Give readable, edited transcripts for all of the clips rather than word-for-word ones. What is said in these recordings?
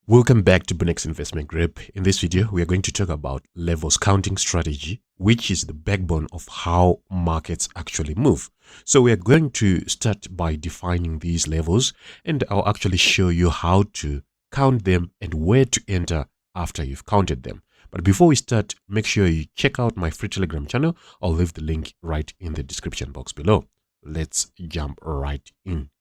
Welcome back to Bunnex Investment Group. In this video, we are going to talk about levels counting strategy, which is the backbone of how markets actually move. So we are going to start by defining these levels, and I'll actually show you how to count them and where to enter after you've counted them. But before we start, make sure you check out my free Telegram channel. I'll leave the link right in the description box below. Let's jump right in.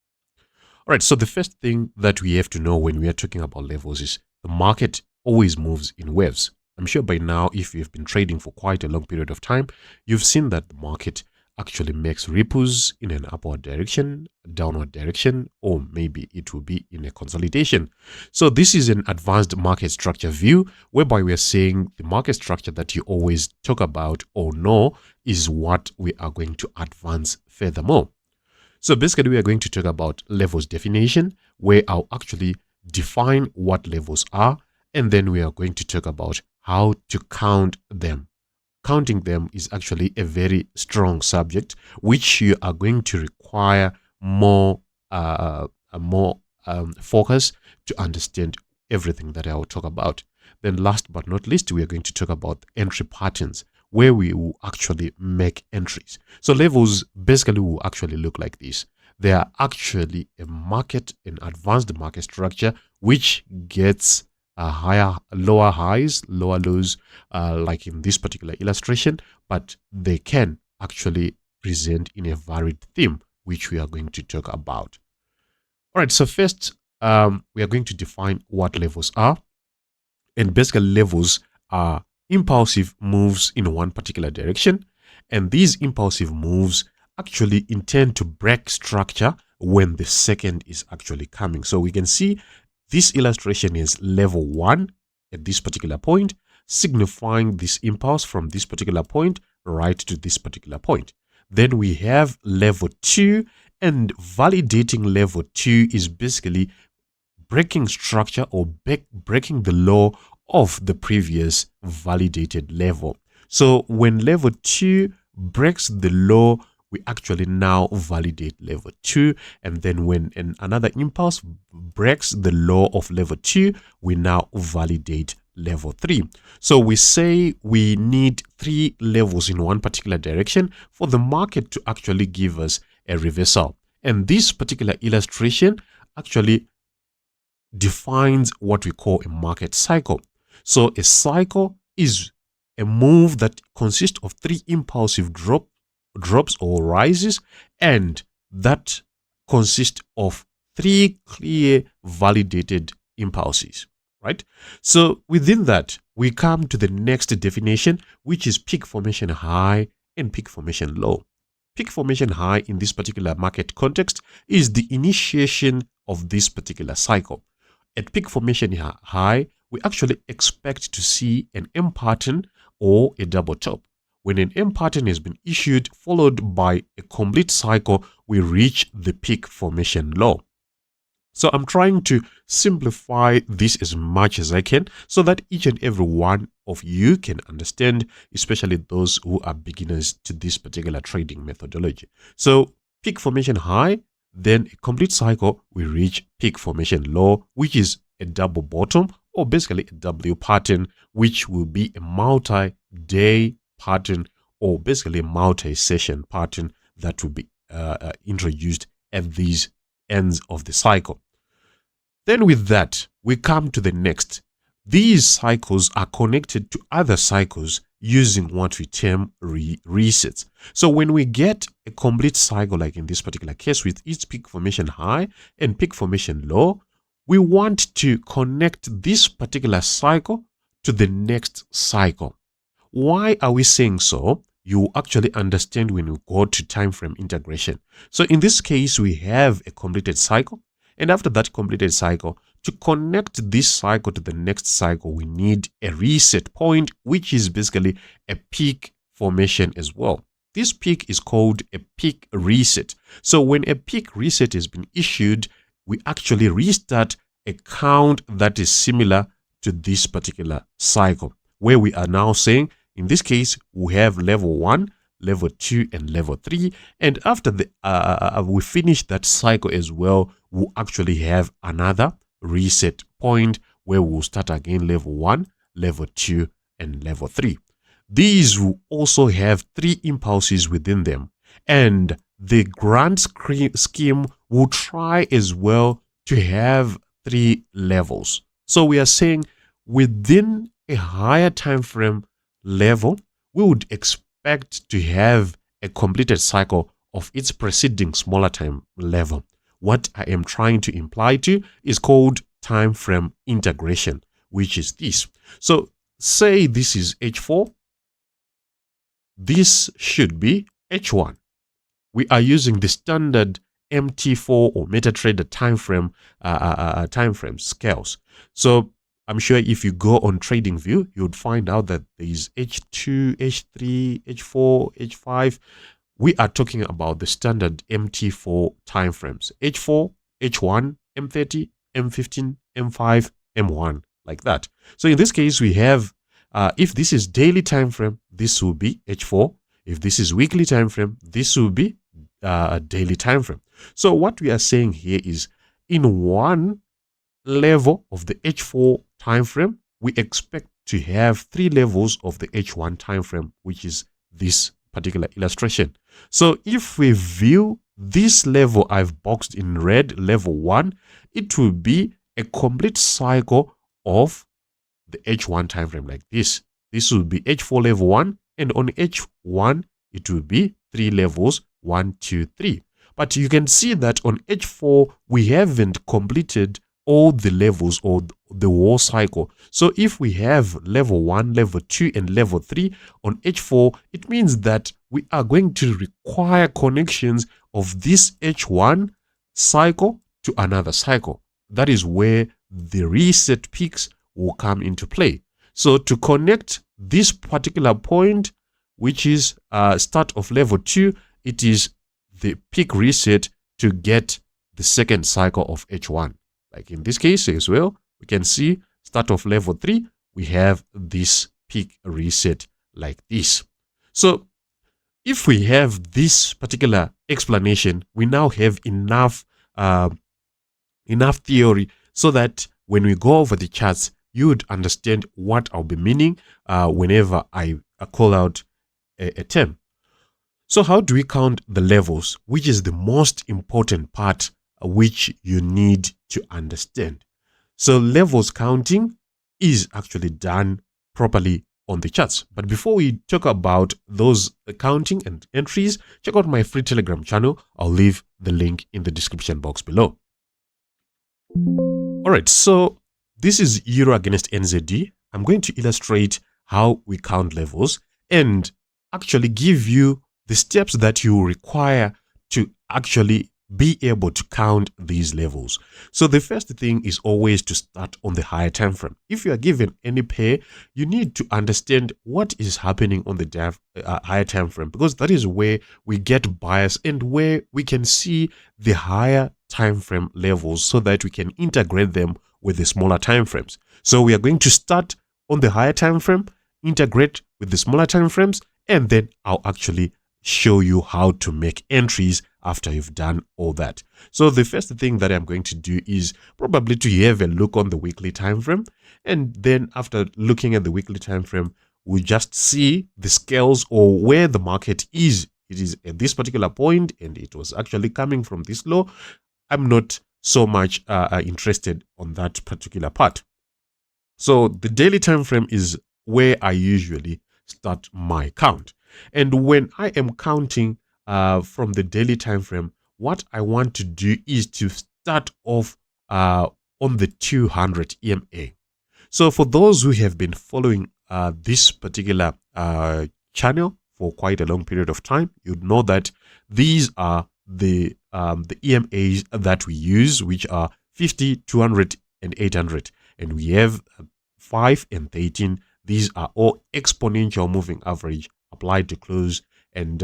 All right, so the first thing that we have to know when we are talking about levels is the market always moves in waves. I'm sure by now, if you've been trading for quite a long period of time, you've seen that the market actually makes ripples in an upward direction, downward direction, or maybe it will be in a consolidation. So this is an advanced market structure view, whereby we are saying the market structure that you always talk about or know is what we are going to advance furthermore. So basically, we are going to talk about levels definition, where I'll actually define what levels are, and then we are going to talk about how to count them. Counting them is actually a very strong subject, which you are going to require more focus to understand everything that I will talk about. Then last but not least, we are going to talk about entry patterns, where we will actually make entries. So levels basically will actually look like this. They are actually an advanced market structure, which gets lower highs, lower lows, like in this particular illustration, but they can actually present in a varied theme, which we are going to talk about. All right, so first, we are going to define what levels are. And basically, levels are impulsive moves in one particular direction, and these impulsive moves actually intend to break structure when the second is actually coming. So we can see this illustration is level 1 at this particular point, signifying this impulse from this particular point right to this particular point. Then we have level 2, and validating level 2 is basically breaking structure or breaking the law of the previous validated level. So when level 2 breaks the law, we actually now validate level 2, and then when another impulse breaks the law of level 2, we now validate level 3. So we say we need 3 levels in one particular direction for the market to actually give us a reversal. And this particular illustration actually defines what we call a market cycle. So a cycle is a move that consists of 3 impulsive drops or rises, and that consists of 3 clear validated impulses, right? So within that, we come to the next definition, which is peak formation high and peak formation low. Peak formation high in this particular market context is the initiation of this particular cycle. At peak formation high, we actually expect to see an M pattern or a double top. When an M pattern has been issued, followed by a complete cycle, we reach the peak formation low. So I'm trying to simplify this as much as I can so that each and every one of you can understand, especially those who are beginners to this particular trading methodology. So peak formation high, then a complete cycle, we reach peak formation low, which is a double bottom, or basically a W pattern, which will be a multi-day pattern, or basically a multi-session pattern that will be introduced at these ends of the cycle. Then with that, we come to the next. These cycles are connected to other cycles using what we term resets. So when we get a complete cycle, like in this particular case with its peak formation high and peak formation low, we want to connect this particular cycle to the next cycle. Why are we saying so? You actually understand when you go to time frame integration. So in this case, we have a completed cycle, and after that completed cycle, to connect this cycle to the next cycle, we need a reset point, which is basically a peak formation as well. This peak is called a peak reset. So when a peak reset has been issued, we actually restart a count that is similar to this particular cycle, where we are now saying, in this case, we have level 1, level 2, and level 3. And after we finish that cycle as well, we'll actually have another reset point where we'll start again level 1, level 2, and level 3. These will also have 3 impulses within them, and the grand scheme will try as well to have 3 levels. So we are saying within a higher time frame level, we would expect to have a completed cycle of its preceding smaller time level. What I am trying to imply to is called time frame integration, which is this. So say this is H4, this should be H1. We are using the standard MT4 or MetaTrader time frame scales. So I'm sure if you go on TradingView, you would find out that there is H2, H3, H4, H5. We are talking about the standard MT4 timeframes. H4, H1, M30, M15, M5, M1, like that. So in this case, we have, if this is daily time frame, this will be H4. If this is weekly time frame, this will be a daily time frame. So what we are saying here is in one level of the H4 time frame, we expect to have 3 levels of the H1 time frame, which is this particular illustration. So if we view this level I've boxed in red, level 1, it will be a complete cycle of the H1 time frame like this. This will be H4 level 1, and on H1 it will be 3 levels, 1, 2, 3. But you can see that on H4 we haven't completed all the levels or the whole cycle. So if we have level 1, level 2, and level 3 on H4, it means that we are going to require connections of this H1 cycle to another cycle. That is where the reset peaks will come into play. So to connect this particular point, which is start of level 2, it is the peak reset to get the second cycle of H1. Like in this case as well, we can see start of level 3, we have this peak reset like this. So if we have this particular explanation, we now have enough theory so that when we go over the charts, you would understand what I'll be meaning whenever I call out a term. So how do we count the levels, which is the most important part which you need to understand? So levels counting is actually done properly on the charts. But before we talk about those counting and entries, check out my free Telegram channel. I'll leave the link in the description box below. All right, so this is Euro against NZD. I'm going to illustrate how we count levels and actually give you the steps that you require to actually be able to count these levels. So the first thing is always to start on the higher time frame. If you are given any pair, you need to understand what is happening on the higher time frame, because that is where we get bias and where we can see the higher time frame levels so that we can integrate them with the smaller time frames. So we are going to start on the higher time frame, integrate with the smaller time frames, and then I'll actually show you how to make entries after you've done all that. So the first thing that I'm going to do is probably to have a look on the weekly time frame, and then after looking at the weekly time frame, we just see the scales or where the market is. It is at this particular point, and it was actually coming from this low. I'm not so much interested on that particular part. So the daily time frame is where I usually start my count. And when I am counting from the daily time frame, what I want to do is to start off on the 200 EMA. So for those who have been following this particular channel for quite a long period of time, you'd know that these are the EMAs that we use, which are 50, 200, and 800. And we have 5 and 13. These are all exponential moving average applied to close, and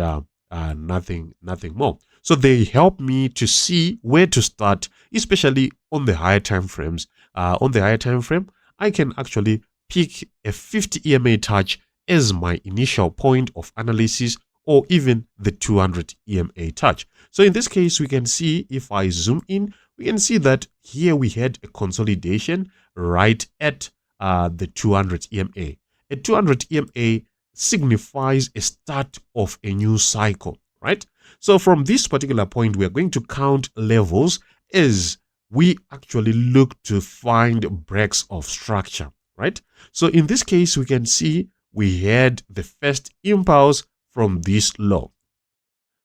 nothing more. So they help me to see where to start, especially on the higher time frames. On the higher time frame, I can actually pick a 50 EMA touch as my initial point of analysis or even the 200 EMA touch. So in this case, we can see, if I zoom in, we can see that here we had a consolidation right at the 200 EMA. A 200 EMA signifies a start of a new cycle, right? So from this particular point, we are going to count levels as we actually look to find breaks of structure, right? So in this case, we can see we had the first impulse from this low.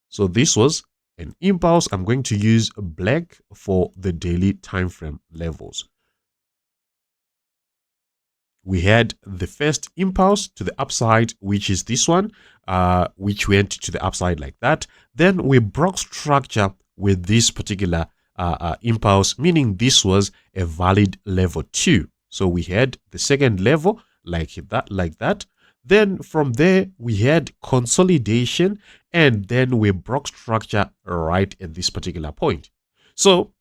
So this was an impulse. I'm going to use black for the daily time frame levels. We had the first impulse to the upside, which is this one, which went to the upside like that. Then we broke structure with this particular impulse, meaning this was a valid level 2. So we had the second level like that. Then from there, we had consolidation, and then we broke structure right at this particular point. So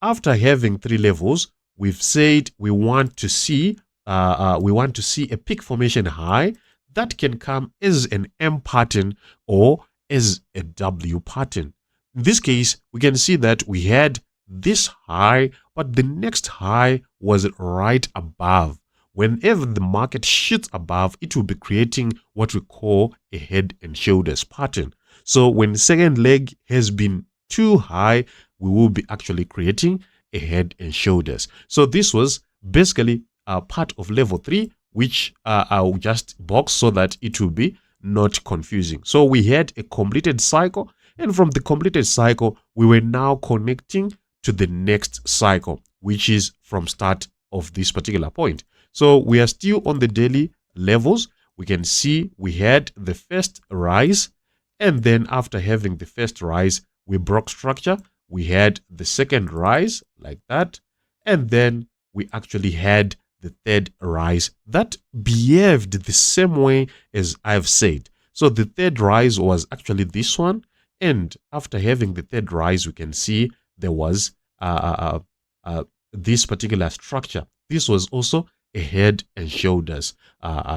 after having 3 levels, we've said we want to see a peak formation high that can come as an M pattern or as a W pattern. In this case, we can see that we had this high, but the next high was right above. Whenever the market shoots above, it will be creating what we call a head and shoulders pattern. So when the second leg has been too high, we will be actually creating a head and shoulders. So this was basically part of level 3, which I'll just box so that it will be not confusing. So we had a completed cycle, and from the completed cycle, we were now connecting to the next cycle, which is from start of this particular point. So we are still on the daily levels. We can see we had the first rise, and then after having the first rise, we broke structure. We had the second rise like that, and then we actually had the third rise that behaved the same way as I've said. So the third rise was actually this one, and after having the third rise, we can see there was this particular structure. This was also a head and shoulders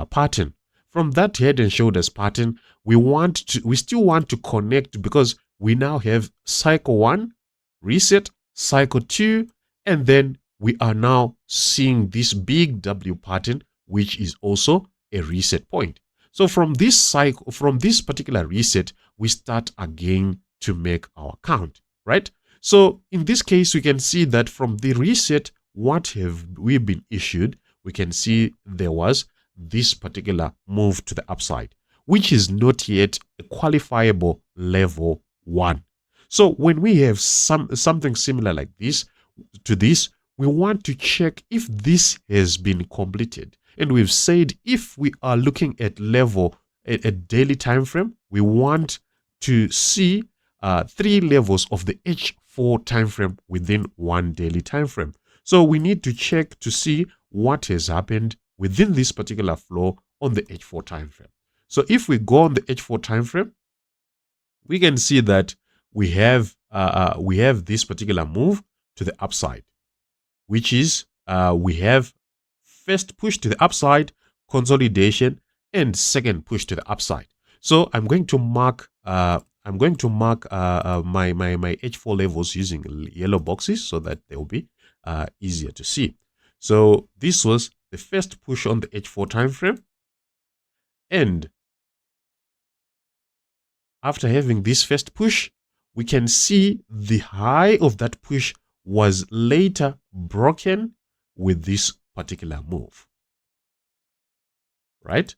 pattern. From that head and shoulders pattern, we still want to connect, because we now have cycle 1, reset, cycle 2, and then we are now seeing this big W pattern, which is also a reset point. So from this cycle, from this particular reset, we start again to make our count, right? So in this case, we can see that from the reset, what have we been issued? We can see there was this particular move to the upside, which is not yet a qualifiable level 1. So when we have something similar like this to this, we want to check if this has been completed. And we've said if we are looking at a daily time frame, we want to see 3 levels of the H4 time frame within one daily time frame. So we need to check to see what has happened within this particular flow on the H4 time frame. So if we go on the H4 time frame, we can see that we have this particular move to the upside, which is we have first push to the upside, consolidation, and second push to the upside. So I'm going to mark my H4 levels using yellow boxes so that they will be easier to see. So this was the first push on the H4 time frame, and after having this first push, we can see the high of that push was later broken with this particular move, right?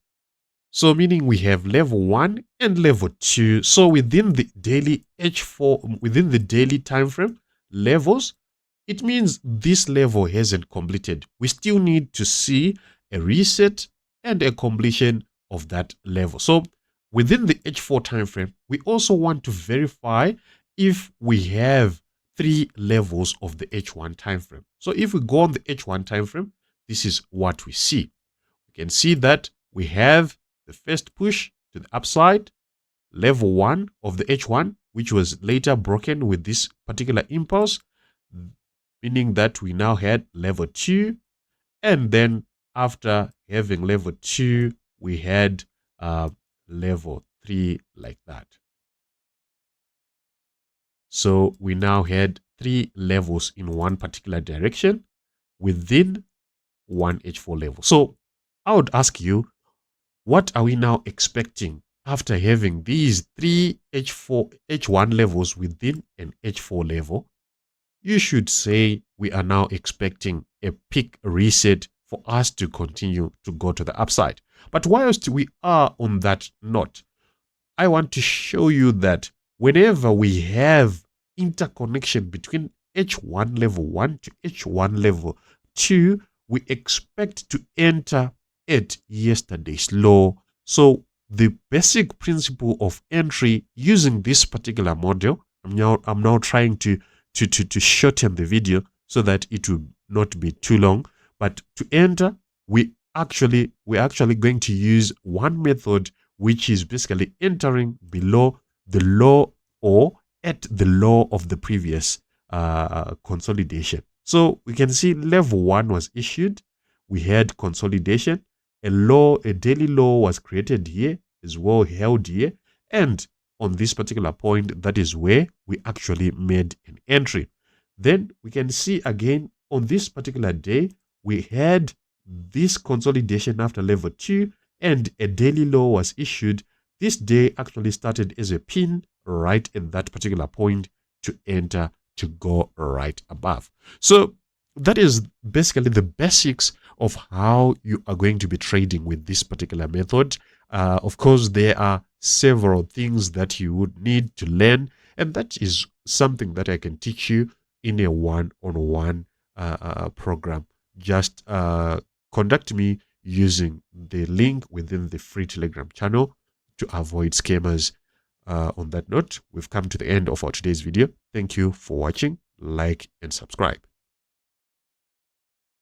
So meaning we have level 1 and level 2. So within the daily H4, within the daily time frame levels, it means this level hasn't completed. We still need to see a reset and a completion of that level. So within the H4 time frame, we also want to verify if we have 3 levels of the H1 time frame. So if we go on the H1 time frame, this is what we see. We can see that we have the first push to the upside, level 1 of the H1, which was later broken with this particular impulse, meaning that we now had level 2, and then after having level 2, we had level 3 like that. So we now had 3 levels in one particular direction within one H4 level. So I would ask you, what are we now expecting after having these 3 H1 levels within an H4 level? You should say we are now expecting a peak reset for us to continue to go to the upside. But whilst we are on that note, I want to show you that whenever we have interconnection between H1 level 1 to H1 level 2, we expect to enter at yesterday's low. So the basic principle of entry using this particular model, I'm now trying to shorten the video so that it will not be too long. But to enter, we're actually going to use one method, which is basically entering below the low or at the low of the previous consolidation. So we can see level 1 was issued. We had consolidation. A daily low was created here, as well held here. And on this particular point, that is where we actually made an entry. Then we can see again on this particular day, we had this consolidation after level 2 and a daily low was issued. This day actually started as a pin right at that particular point to enter to go right above. So that is basically the basics of how you are going to be trading with this particular method. Of course, there are several things that you would need to learn, and that is something that I can teach you in a one-on-one program. Just contact me using the link within the free Telegram channel to avoid scammers. On that note, we've come to the end of our today's video. Thank you for watching. Like and subscribe.